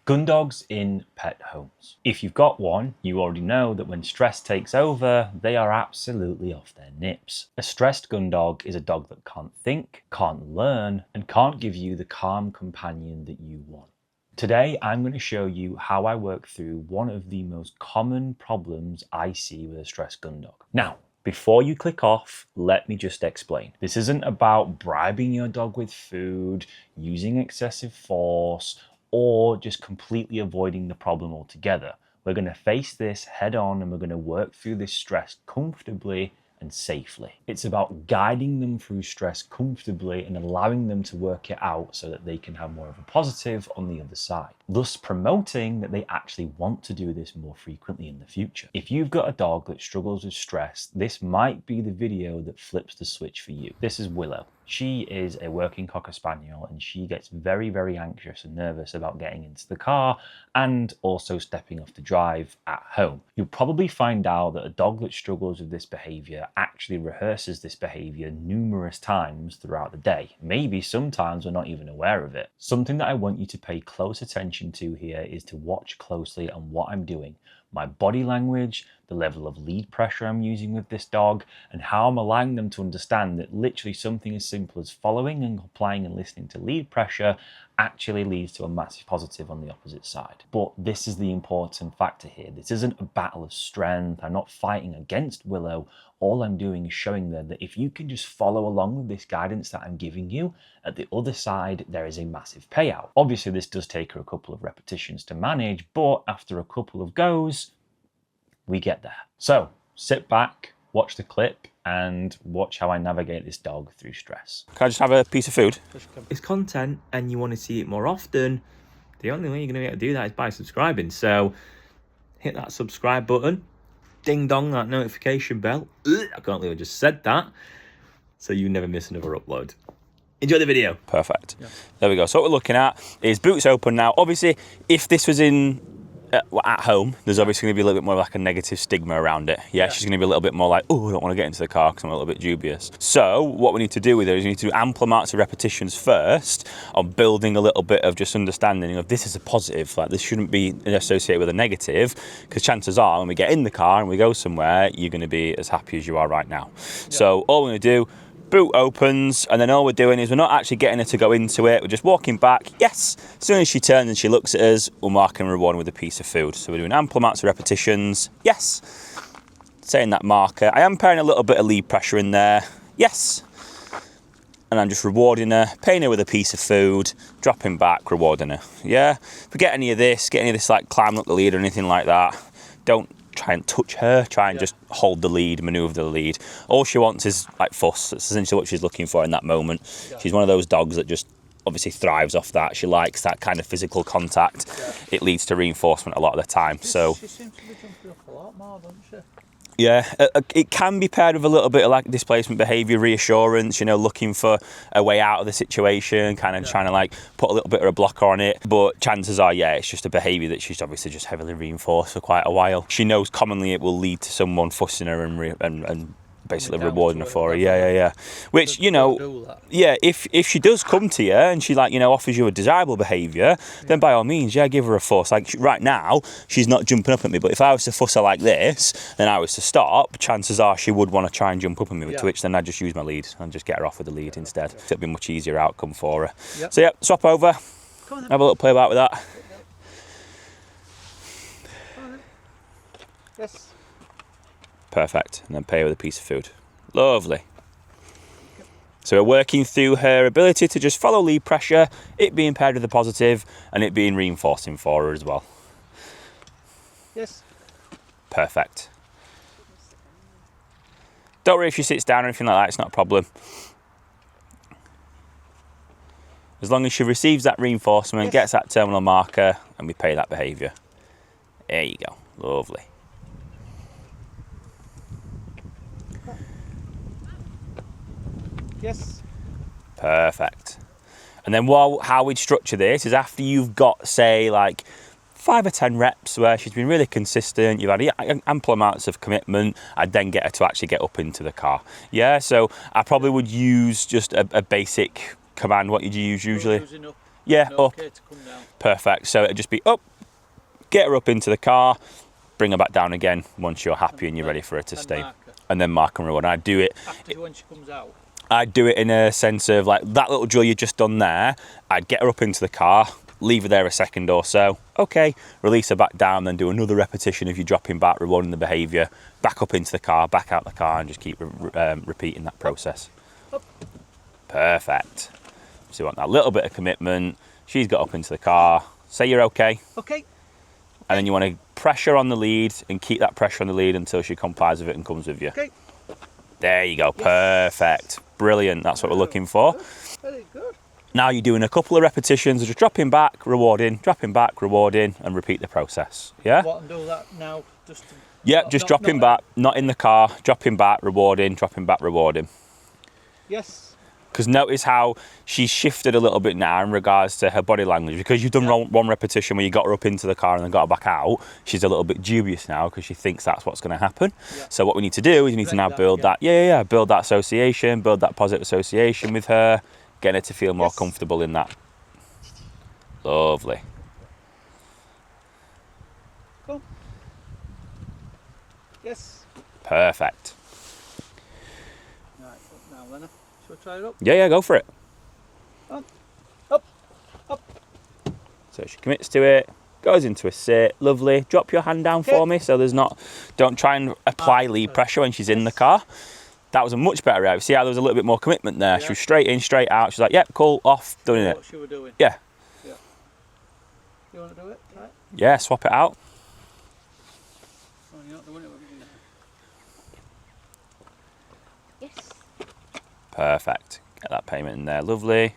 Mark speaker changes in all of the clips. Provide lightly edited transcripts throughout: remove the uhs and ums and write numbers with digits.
Speaker 1: Gun dogs in pet homes. If you've got one, you already know that when stress takes over, they are absolutely off their nips. A stressed gun dog is a dog that can't think, can't learn, and can't give you the calm companion that you want. Today, I'm going to show you how I work through one of the most common problems I see with a stressed gun dog. Now, before you click off, let me just explain. This isn't about bribing your dog with food, using excessive force, or just completely avoiding the problem altogether. We're going to face this head on and we're going to work through this stress comfortably and safely. It's about guiding them through stress comfortably and allowing them to work it out so that they can have more of a positive on the other side, thus promoting that they actually want to do this more frequently in the future. If you've got a dog that struggles with stress, this might be the video that flips the switch for you. This is Willow. She is a working Cocker Spaniel and she gets very, very anxious and nervous about getting into the car and also stepping off the drive at home. You'll probably find out that a dog that struggles with this behaviour actually rehearses this behaviour numerous times throughout the day. Maybe sometimes we're not even aware of it. Something that I want you to pay close attention to here is to watch closely on what I'm doing. My body language, the level of lead pressure I'm using with this dog, and how I'm allowing them to understand that literally something as simple as following and applying and listening to lead pressure actually leads to a massive positive on the opposite side. But this is the important factor here. This isn't a battle of strength. I'm not fighting against Willow. All I'm doing is showing them that if you can just follow along with this guidance that I'm giving you, at the other side, there is a massive payout. Obviously, this does take her a couple of repetitions to manage, but after a couple of goes, we get there. So sit back, watch the clip, and watch how I navigate this dog through stress.
Speaker 2: Can I just have a piece of food?
Speaker 3: It's content and you want to see it more often. The only way you're going to be able to do that is by subscribing. So hit that subscribe button, ding dong that notification bell. I can't believe I just said that. So you never miss another upload. Enjoy the video.
Speaker 2: Perfect. Yeah. There we go. So what we're looking at is boots open now. Obviously, if this was in at home, there's obviously going to be a little bit more like a negative stigma around it. Yeah, she's going to be a little bit more like, oh, I don't want to get into the car because I'm a little bit dubious. So what we need to do with her is we need to do ample amounts of repetitions first on building a little bit of just understanding of this is a positive. Like this shouldn't be associated with a negative, because chances are when we get in the car and we go somewhere, you're going to be as happy as you are right now. Yeah. So all we're going to do, boot opens, and then all we're doing is we're not actually getting her to go into it, we're just walking back. Yes, as soon as she turns and she looks at us, we'll mark and reward with a piece of food. So we're doing ample amounts of repetitions. Yes, saying that marker. I am pairing a little bit of lead pressure in there. Yes, and I'm just rewarding her, paying her with a piece of food, dropping back, rewarding her. Yeah, forget any of this, get any of this like climb up the lead or anything like that. Don't try and touch her, try and just hold the lead, maneuver the lead. All she wants is like fuss. That's essentially what she's looking for in that moment. Yeah. She's one of those dogs that just obviously thrives off that. She likes that kind of physical contact. Yeah. It leads to reinforcement a lot of the time. She seems to be jumping up a lot more, doesn't she? Yeah, it can be paired with a little bit of like displacement behaviour, reassurance, you know, looking for a way out of the situation, kind of trying to like put a little bit of a blocker on it. But chances are, yeah, it's just a behaviour that she's obviously just heavily reinforced for quite a while. She knows commonly it will lead to someone fussing her and basically rewarding her for it. Yeah. Which, you know, yeah, if she does come to you and she like, you know, offers you a desirable behaviour, then by all means, yeah, give her a fuss. Like right now, she's not jumping up at me, but if I was to fuss her like this, then I was to stop, chances are she would want to try and jump up at me, to which then I'd just use my lead and just get her off with the lead instead. It'll be a much easier outcome for her. Yep. So yeah, swap over, have a little play about with that.
Speaker 4: Yes.
Speaker 2: Perfect, and then pay her with a piece of food. Lovely. So we're working through her ability to just follow lead pressure, it being paired with a positive, and it being reinforcing for her as well.
Speaker 4: Yes.
Speaker 2: Perfect. Don't worry if she sits down or anything like that, it's not a problem. As long as she receives that reinforcement, gets that terminal marker, and we pay that behaviour. There you go, lovely.
Speaker 4: Yes.
Speaker 2: Perfect. And then how we'd structure this is after you've got, say, like 5 or 10 reps where she's been really consistent, you've had ample amounts of commitment, I'd then get her to actually get up into the car. Yeah, so I probably would use just a basic command. What did you use usually? Yeah, up.
Speaker 4: Okay to come down.
Speaker 2: Perfect. So it'll just be up, get her up into the car, bring her back down again once you're happy and you're ready for her to
Speaker 4: And
Speaker 2: stay.
Speaker 4: mark her.
Speaker 2: And then mark and reward. And I do it.
Speaker 4: After when she comes out.
Speaker 2: I'd do it in a sense of like that little drill you just done there. I'd get her up into the car, leave her there a second or so. Okay, release her back down, then do another repetition if you're dropping back, rewarding the behaviour. Back up into the car, back out the car, and just keep repeating that process. Perfect. So you want that little bit of commitment. She's got up into the car. Say you're okay.
Speaker 4: Okay.
Speaker 2: And then you want to pressure on the lead and keep that pressure on the lead until she complies with it and comes with you.
Speaker 4: Okay.
Speaker 2: There you go. Perfect. Brilliant. That's what we're looking for.
Speaker 4: Very good.
Speaker 2: Now you're doing a couple of repetitions of just dropping back, rewarding, and repeat the process. Yeah?
Speaker 4: What, and do that now? Just to,
Speaker 2: Yeah, just dropping back, not in the car, dropping back, rewarding, dropping back, rewarding.
Speaker 4: Yes.
Speaker 2: Because notice how she's shifted a little bit now in regards to her body language. Because you've done one repetition where you got her up into the car and then got her back out, she's a little bit dubious now because she thinks that's what's going to happen.
Speaker 4: Yeah.
Speaker 2: So what we need to do is we need to now build that, build that association, build that positive association with her, get her to feel more comfortable in that. Lovely.
Speaker 4: Cool. Yes.
Speaker 2: Perfect.
Speaker 4: Right, now then. Shall we try it up?
Speaker 2: Yeah, go for it.
Speaker 4: Up, up, up.
Speaker 2: So she commits to it, goes into a sit, lovely. Drop your hand down for me so there's not, don't try and apply lead pressure when she's in the car. That was a much better out. See how there was a little bit more commitment there? Yeah. She was straight in, straight out. She's like, yep, cool, off, doing it.
Speaker 4: What she were doing?
Speaker 2: Yeah.
Speaker 4: Yeah. You want to do it? Right.
Speaker 2: Yeah, swap it out.
Speaker 4: Oh, you're not doing it with me now.
Speaker 5: Yes.
Speaker 2: Perfect. Get that payment in there, lovely.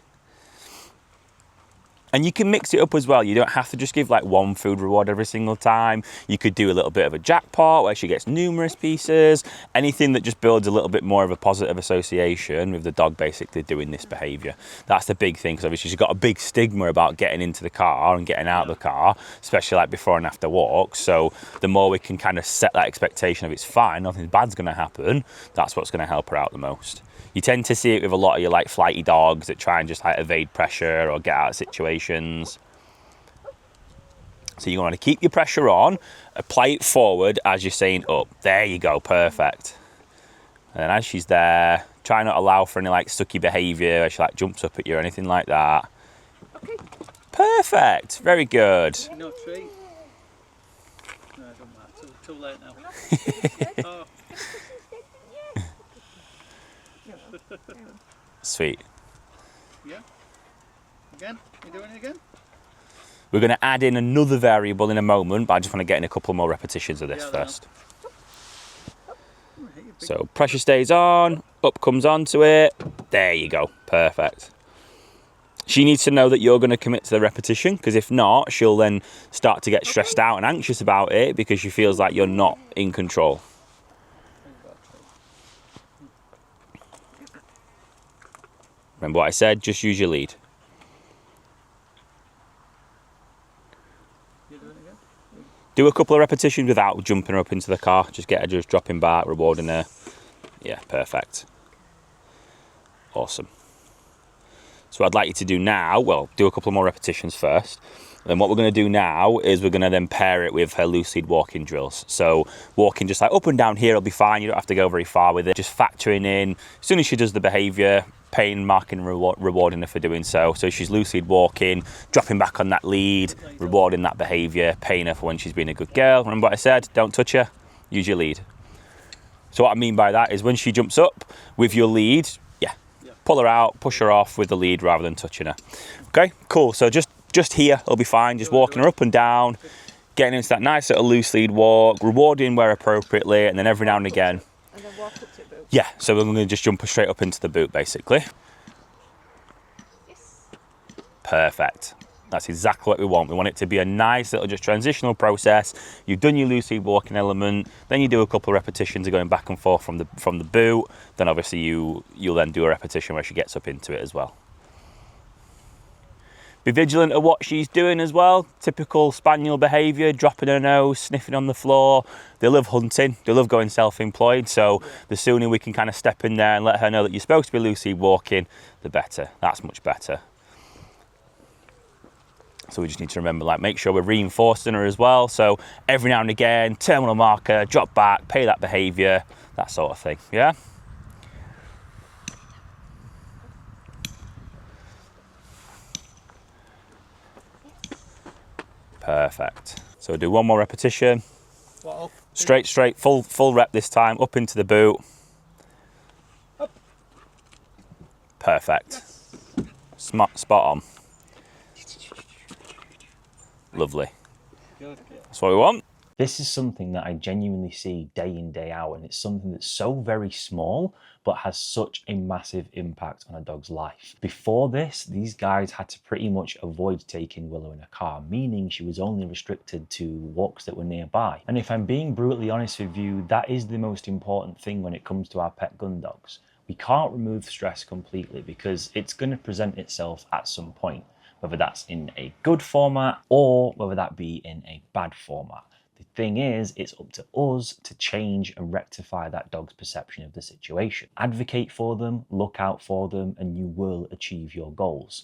Speaker 2: And you can mix it up as well. You don't have to just give like one food reward every single time. You could do a little bit of a jackpot where she gets numerous pieces. Anything that just builds a little bit more of a positive association with the dog basically doing this behaviour. That's the big thing, because obviously she's got a big stigma about getting into the car and getting out of the car, especially like before and after walks. So the more we can kind of set that expectation of it's fine, nothing bad's going to happen, that's what's going to help her out the most. You tend to see it with a lot of your like flighty dogs that try and just like evade pressure or get out of situations. So you want to keep your pressure on, apply it forward as you're saying up. There you go, perfect. And then as she's there, try not to allow for any like sucky behaviour where she like jumps up at you or anything like that.
Speaker 5: Okay.
Speaker 2: Perfect, very good.
Speaker 4: No treat. No, it doesn't matter. Too late now. Oh.
Speaker 2: Sweet.
Speaker 4: Yeah. Again? You doing it again?
Speaker 2: We're going to add in another variable in a moment, but I just want to get in a couple more repetitions of this first. So pressure stays on, up comes onto it. There you go, perfect. She needs to know that you're going to commit to the repetition, because if not, she'll then start to get stressed out and anxious about it because she feels like you're not in control. Remember what I said, just use your lead.
Speaker 4: You doing it again?
Speaker 2: Do a couple of repetitions without jumping her up into the car. Just get her just dropping back, rewarding her. Yeah, perfect. Awesome. So what I'd like you to do now, well, do a couple more repetitions first. Then what we're going to do now is we're going to then pair it with her loose lead walking drills. So walking just like up and down here will be fine. You don't have to go very far with it. Just factoring in, as soon as she does the behaviour, paying, marking, rewarding her for doing so. So she's loose lead walking, dropping back on that lead, rewarding that behaviour, paying her for when she's being a good girl. Remember what I said? Don't touch her, use your lead. So what I mean by that is when she jumps up with your lead, pull her out, push her off with the lead rather than touching her. Okay, cool. So just here, it'll be fine. Just walking her up and down, getting into that nice little loose lead walk, rewarding where appropriately, and then every now and again.
Speaker 5: And then walk up to it, boot.
Speaker 2: Yeah, so we're going to just jump her straight up into the boot, basically.
Speaker 5: Yes.
Speaker 2: Perfect. That's exactly what we want. We want it to be a nice little just transitional process. You've done your loose lead walking element, then you do a couple of repetitions of going back and forth from the boot. Then obviously you'll then do a repetition where she gets up into it as well. Be vigilant of what she's doing as well. Typical spaniel behaviour, dropping her nose, sniffing on the floor. They love hunting, they love going self-employed, so the sooner we can kind of step in there and let her know that you're supposed to be loose lead walking, the better. That's much better. So we just need to remember, like, make sure we're reinforcing her as well. So every now and again, terminal marker, drop back, pay that behaviour, that sort of thing, yeah? Perfect. So do one more repetition.
Speaker 4: What up?
Speaker 2: Straight, full rep this time, up into the boot.
Speaker 4: Up.
Speaker 2: Perfect. Spot on. Lovely.
Speaker 4: Good, good.
Speaker 2: That's what we want.
Speaker 1: This is something that I genuinely see day in, day out, and it's something that's so very small, but has such a massive impact on a dog's life. Before this, these guys had to pretty much avoid taking Willow in a car, meaning she was only restricted to walks that were nearby. And if I'm being brutally honest with you, that is the most important thing when it comes to our pet gun dogs. We can't remove stress completely because it's going to present itself at some point, whether that's in a good format or whether that be in a bad format. The thing is, it's up to us to change and rectify that dog's perception of the situation. Advocate for them, look out for them, and you will achieve your goals.